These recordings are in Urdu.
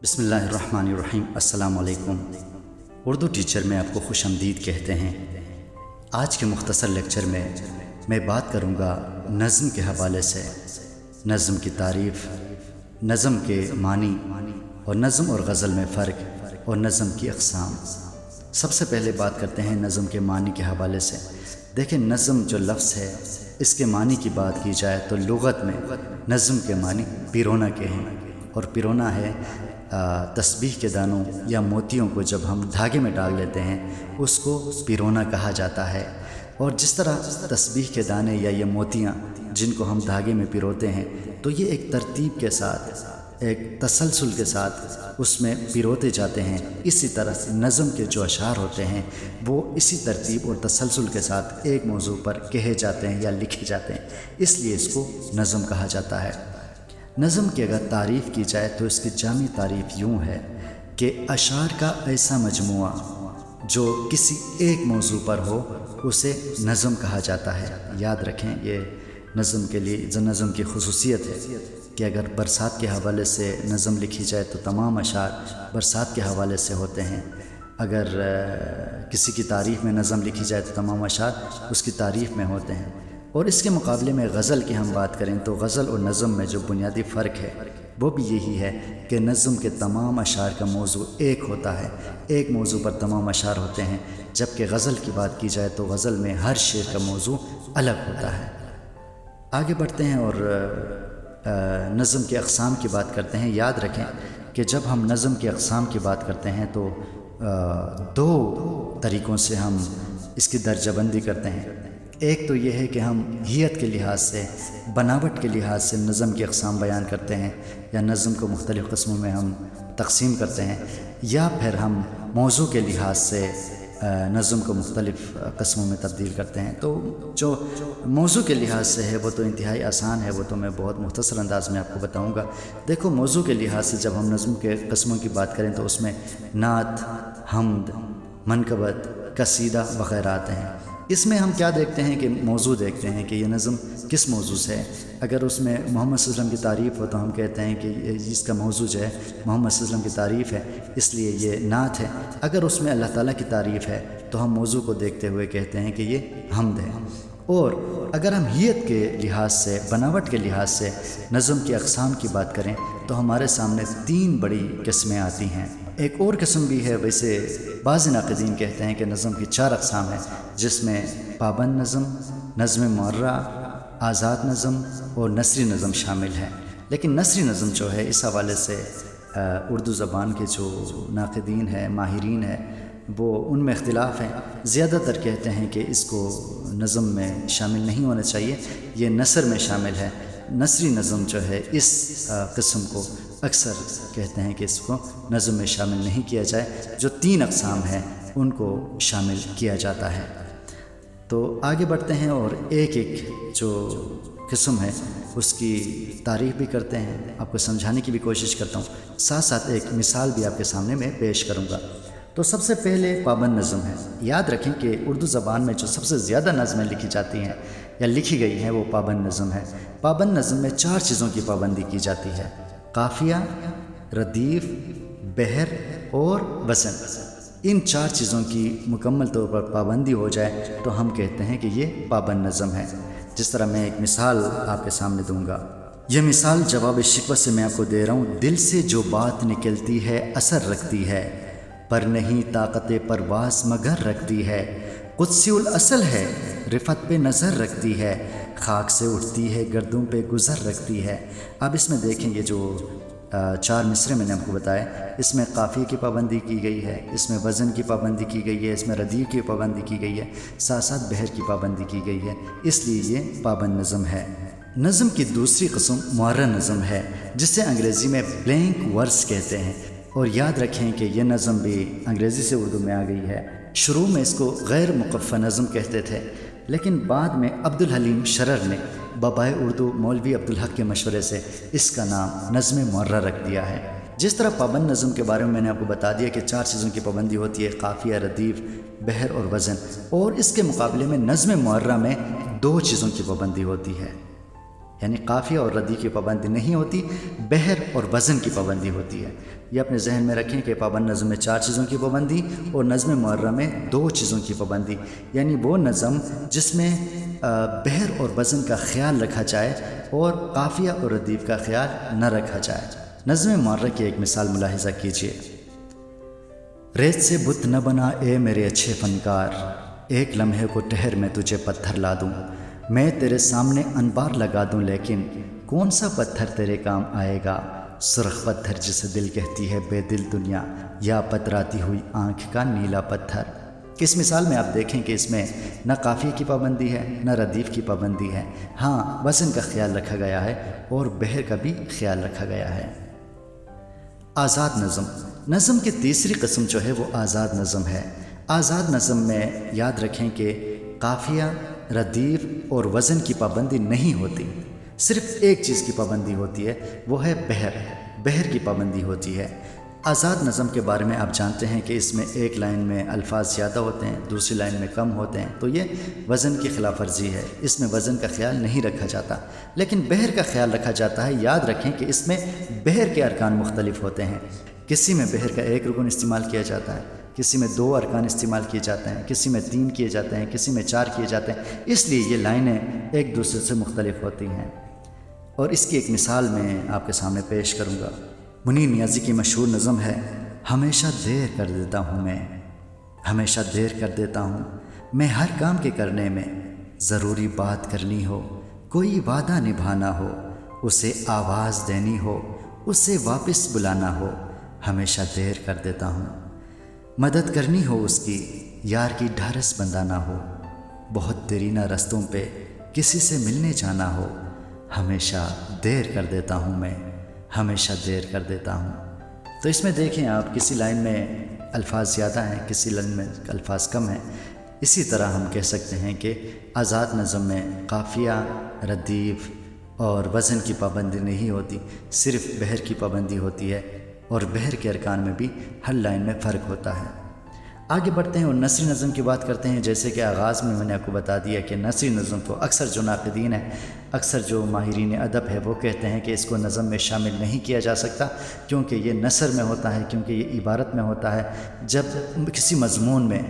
بسم اللہ الرحمن الرحیم۔ السلام علیکم۔ اردو ٹیچر میں آپ کو خوش آمدید کہتے ہیں۔ آج کے مختصر لیکچر میں بات کروں گا نظم کے حوالے سے، نظم کی تعریف، نظم کے معنی اور نظم اور غزل میں فرق اور نظم کی اقسام۔ سب سے پہلے بات کرتے ہیں نظم کے معنی کے حوالے سے۔ دیکھیں، نظم جو لفظ ہے اس کے معنی کی بات کی جائے تو لغت میں نظم کے معنی پیرونا کے ہیں، اور پیرونا ہے تسبیح کے دانوں یا موتیوں کو جب ہم دھاگے میں ڈال لیتے ہیں اس کو پیرونا کہا جاتا ہے۔ اور جس طرح تسبیح کے دانے یا یہ موتیاں جن کو ہم دھاگے میں پیروتے ہیں تو یہ ایک ترتیب کے ساتھ، ایک تسلسل کے ساتھ اس میں پیروتے جاتے ہیں، اسی طرح نظم کے جو اشعار ہوتے ہیں وہ اسی ترتیب اور تسلسل کے ساتھ ایک موضوع پر کہے جاتے ہیں یا لکھے جاتے ہیں، اس لیے اس کو نظم کہا جاتا ہے۔ نظم کی اگر تعریف کی جائے تو اس کی جامع تعریف یوں ہے کہ اشعار کا ایسا مجموعہ جو کسی ایک موضوع پر ہو اسے نظم کہا جاتا ہے۔ یاد رکھیں، یہ نظم کے لیے نظم کی خصوصیت ہے کہ اگر برسات کے حوالے سے نظم لکھی جائے تو تمام اشعار برسات کے حوالے سے ہوتے ہیں، اگر کسی کی تعریف میں نظم لکھی جائے تو تمام اشعار اس کی تعریف میں ہوتے ہیں۔ اور اس کے مقابلے میں غزل کی ہم بات کریں تو غزل اور نظم میں جو بنیادی فرق ہے وہ بھی یہی ہے کہ نظم کے تمام اشعار کا موضوع ایک ہوتا ہے، ایک موضوع پر تمام اشعار ہوتے ہیں، جبکہ غزل کی بات کی جائے تو غزل میں ہر شعر کا موضوع الگ ہوتا ہے۔ آگے بڑھتے ہیں اور نظم کے اقسام کی بات کرتے ہیں۔ یاد رکھیں کہ جب ہم نظم کے اقسام کی بات کرتے ہیں تو دو طریقوں سے ہم اس کی درجہ بندی کرتے ہیں۔ ایک تو یہ ہے کہ ہم ہیت کے لحاظ سے، بناوٹ کے لحاظ سے نظم کی اقسام بیان کرتے ہیں، یا نظم کو مختلف قسموں میں ہم تقسیم کرتے ہیں، یا پھر ہم موضوع کے لحاظ سے نظم کو مختلف قسموں میں تبدیل کرتے ہیں۔ تو جو موضوع کے لحاظ سے ہے وہ تو انتہائی آسان ہے، وہ تو میں بہت مختصر انداز میں آپ کو بتاؤں گا۔ دیکھو، موضوع کے لحاظ سے جب ہم نظم کے قسموں کی بات کریں تو اس میں نعت، حمد، منقبت، قصیدہ وغیرہ آتے ہیں۔ اس میں ہم کیا دیکھتے ہیں کہ موضوع دیکھتے ہیں کہ یہ نظم کس موضوع سے ہے۔ اگر اس میں محمد صلی اللہ علیہ وسلم کی تعریف ہو تو ہم کہتے ہیں کہ اس کا موضوع جو ہے محمد صلی اللہ علیہ وسلم کی تعریف ہے، اس لیے یہ نعت ہے۔ اگر اس میں اللہ تعالیٰ کی تعریف ہے تو ہم موضوع کو دیکھتے ہوئے کہتے ہیں کہ یہ حمد ہے۔ اور اگر ہم ہیت کے لحاظ سے، بناوٹ کے لحاظ سے نظم کی اقسام کی بات کریں تو ہمارے سامنے تین بڑی قسمیں آتی ہیں۔ ایک اور قسم بھی ہے، ویسے بعض ناقدین کہتے ہیں کہ نظم کی چار اقسام ہیں، جس میں پابند نظم، نظم معرہ، آزاد نظم اور نثری نظم شامل ہے۔ لیکن نثری نظم جو ہے اس حوالے سے اردو زبان کے جو ناقدین ہیں، ماہرین ہیں، وہ ان میں اختلاف ہیں۔ زیادہ تر کہتے ہیں کہ اس کو نظم میں شامل نہیں ہونا چاہیے، یہ نثر میں شامل ہے۔ نثری نظم جو ہے اس قسم کو اکثر کہتے ہیں کہ اس کو نظم میں شامل نہیں کیا جائے، جو تین اقسام ہیں ان کو شامل کیا جاتا ہے۔ تو آگے بڑھتے ہیں اور ایک ایک جو قسم ہے اس کی تعریف بھی کرتے ہیں، آپ کو سمجھانے کی بھی کوشش کرتا ہوں، ساتھ ساتھ ایک مثال بھی آپ کے سامنے میں پیش کروں گا۔ تو سب سے پہلے پابند نظم ہے۔ یاد رکھیں کہ اردو زبان میں جو سب سے زیادہ نظمیں لکھی جاتی ہیں یا لکھی گئی ہیں وہ پابند نظم ہے۔ پابند نظم میں چار چیزوں کی پابندی کی جاتی ہے: قافیہ، ردیف، بحر اور وزن۔ ان چار چیزوں کی مکمل طور پر پابندی ہو جائے تو ہم کہتے ہیں کہ یہ پابند نظم ہے۔ جس طرح میں ایک مثال آپ کے سامنے دوں گا، یہ مثال جواب شکوہ سے میں آپ کو دے رہا ہوں۔ دل سے جو بات نکلتی ہے اثر رکھتی ہے، پر نہیں طاقت پرواز مگر رکھتی ہے، قدسی الاصل ہے رفت پہ نظر رکھتی ہے، خاک سے اٹھتی ہے گردوں پہ گزر رکھتی ہے۔ اب اس میں دیکھیں یہ جو چار مصرے میں نے آپ کو بتایا، اس میں قافیے کی پابندی کی گئی ہے، اس میں وزن کی پابندی کی گئی ہے، اس میں ردیف کی پابندی کی گئی ہے، ساتھ ساتھ بحر کی پابندی کی گئی ہے، اس لیے یہ پابند نظم ہے۔ نظم کی دوسری قسم معرہ نظم ہے، جسے انگریزی میں بلینک ورس کہتے ہیں۔ اور یاد رکھیں کہ یہ نظم بھی انگریزی سے اردو میں آ گئی ہے۔ شروع میں اس کو غیر مقفع نظم کہتے تھے، لیکن بعد میں عبدالحلیم شرر نے بابائے اردو مولوی عبدالحق کے مشورے سے اس کا نام نظم معرہ رکھ دیا ہے۔ جس طرح پابند نظم کے بارے میں نے آپ کو بتا دیا کہ چار چیزوں کی پابندی ہوتی ہے: قافیہ، ردیف، بحر اور وزن، اور اس کے مقابلے میں نظم معرہ میں دو چیزوں کی پابندی ہوتی ہے: یعنی قافیہ اور ردیف کی پابندی نہیں ہوتی، بحر اور وزن کی پابندی ہوتی ہے۔ یہ اپنے ذہن میں رکھیں کہ پابند نظم میں 4 چیزوں کی پابندی اور نظم معرہ میں 2 چیزوں کی پابندی، یعنی وہ نظم جس میں بحر اور وزن کا خیال رکھا جائے اور قافیہ اور ردیف کا خیال نہ رکھا جائے۔ نظم معرہ کی ایک مثال ملاحظہ کیجیے۔ ریت سے بت نہ بنا اے میرے اچھے فنکار، ایک لمحے کو ٹھہر میں تجھے پتھر لا دوں، میں تیرے سامنے انبار لگا دوں، لیکن کون سا پتھر تیرے کام آئے گا؟ سرخ پتھر جسے دل کہتی ہے بے دل دنیا، یا پتراتی ہوئی آنکھ کا نیلا پتھر۔ اس مثال میں آپ دیکھیں کہ اس میں نہ قافیے کی پابندی ہے نہ ردیف کی پابندی ہے، ہاں وزن کا خیال رکھا گیا ہے اور بحر کا بھی خیال رکھا گیا ہے۔ آزاد نظم، نظم کی تیسری قسم جو ہے وہ آزاد نظم ہے۔ آزاد نظم میں یاد رکھیں کہ قافیہ، ردیف اور وزن کی پابندی نہیں ہوتی، صرف ایک چیز کی پابندی ہوتی ہے، وہ ہے بحر کی پابندی ہوتی ہے۔ آزاد نظم کے بارے میں آپ جانتے ہیں کہ اس میں ایک لائن میں الفاظ زیادہ ہوتے ہیں، دوسری لائن میں کم ہوتے ہیں، تو یہ وزن کی خلاف ورزی ہے، اس میں وزن کا خیال نہیں رکھا جاتا، لیکن بحر کا خیال رکھا جاتا ہے۔ یاد رکھیں کہ اس میں بحر کے ارکان مختلف ہوتے ہیں، کسی میں بحر کا 1 رکن استعمال کیا جاتا ہے، کسی میں 2 ارکان استعمال کیے جاتے ہیں، کسی میں 3 کیے جاتے ہیں، کسی میں 4 کیے جاتے ہیں، اس لیے یہ لائنیں ایک دوسرے سے مختلف ہوتی ہیں۔ اور اس کی ایک مثال میں آپ کے سامنے پیش کروں گا۔ منیر نیازی کی مشہور نظم ہے، ہمیشہ دیر کر دیتا ہوں میں، ہمیشہ دیر کر دیتا ہوں میں، ہر کام کے کرنے میں ضروری بات کرنی ہو، کوئی وعدہ نبھانا ہو، اسے آواز دینی ہو، اسے واپس بلانا ہو، ہمیشہ دیر کر دیتا ہوں، مدد کرنی ہو اس کی، یار کی ڈھارس بندانا ہو، بہت دیرینہ رستوں پہ کسی سے ملنے جانا ہو، ہمیشہ دیر کر دیتا ہوں میں، ہمیشہ دیر کر دیتا ہوں۔ تو اس میں دیکھیں آپ، کسی لائن میں الفاظ زیادہ ہیں، کسی لائن میں الفاظ کم ہیں۔ اسی طرح ہم کہہ سکتے ہیں کہ آزاد نظم میں قافیہ، ردیف اور وزن کی پابندی نہیں ہوتی، صرف بحر کی پابندی ہوتی ہے، اور بحر کے ارکان میں بھی ہر لائن میں فرق ہوتا ہے۔ آگے بڑھتے ہیں اور نثری نظم کی بات کرتے ہیں۔ جیسے کہ آغاز میں نے آپ کو بتا دیا کہ نثری نظم کو اکثر جو ناقدین ہیں، اکثر جو ماہرین ادب ہے، وہ کہتے ہیں کہ اس کو نظم میں شامل نہیں کیا جا سکتا، کیونکہ یہ نثر میں ہوتا ہے، کیونکہ یہ عبارت میں ہوتا ہے۔ جب کسی مضمون میں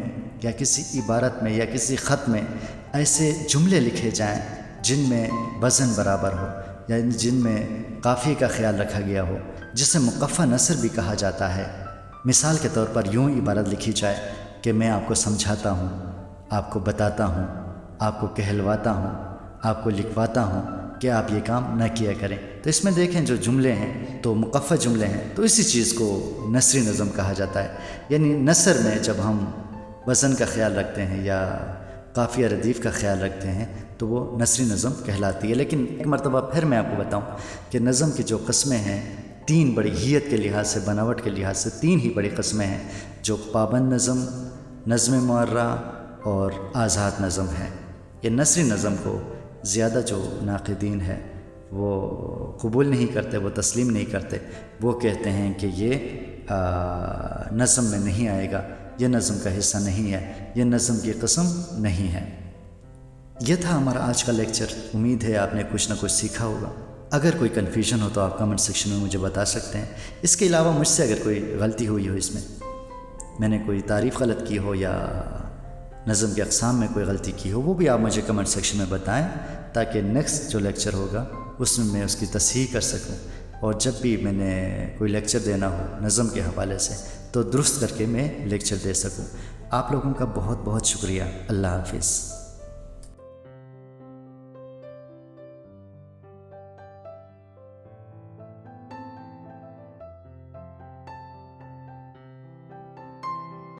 یا کسی عبارت میں یا کسی خط میں ایسے جملے لکھے جائیں جن میں وزن برابر ہو، یعنی جن میں قافیے کا خیال رکھا گیا ہو، جسے مقفع نثر بھی کہا جاتا ہے۔ مثال کے طور پر یوں عبارت لکھی جائے کہ میں آپ کو سمجھاتا ہوں، آپ کو بتاتا ہوں، آپ کو کہلواتا ہوں، آپ کو لکھواتا ہوں کہ آپ یہ کام نہ کیا کریں۔ تو اس میں دیکھیں جو جملے ہیں تو مقفع جملے ہیں، تو اسی چیز کو نثری نظم کہا جاتا ہے۔ یعنی نثر میں جب ہم وزن کا خیال رکھتے ہیں یا قافیہ ردیف کا خیال رکھتے ہیں تو وہ نثری نظم کہلاتی ہے۔ لیکن ایک مرتبہ پھر میں آپ کو بتاؤں کہ نظم کی جو قسمیں ہیں، 3 بڑی حیت کے لحاظ سے، بناوٹ کے لحاظ سے 3 ہی بڑی قسمیں ہیں، جو پابند نظم، نظم معرہ اور آزاد نظم ہے۔ یہ نثری نظم کو زیادہ جو ناقدین ہیں وہ قبول نہیں کرتے، وہ تسلیم نہیں کرتے، وہ کہتے ہیں کہ یہ نظم میں نہیں آئے گا، یہ نظم کا حصہ نہیں ہے، یہ نظم کی قسم نہیں ہے۔ یہ تھا ہمارا آج کا لیکچر، امید ہے آپ نے کچھ نہ کچھ سیکھا ہوگا۔ اگر کوئی کنفیوژن ہو تو آپ کمنٹ سیکشن میں مجھے بتا سکتے ہیں۔ اس کے علاوہ مجھ سے اگر کوئی غلطی ہوئی ہو، اس میں نے کوئی تعریف غلط کی ہو یا نظم کے اقسام میں کوئی غلطی کی ہو، وہ بھی آپ مجھے کمنٹ سیکشن میں بتائیں، تاکہ نیکسٹ جو لیکچر ہوگا اس میں اس کی تصحیح کر سکوں، اور جب بھی میں نے کوئی لیکچر دینا ہو نظم کے حوالے سے تو درست کر کے میں لیکچر دے سکوں۔ آپ لوگوں کا بہت بہت شکریہ۔ اللہ حافظ۔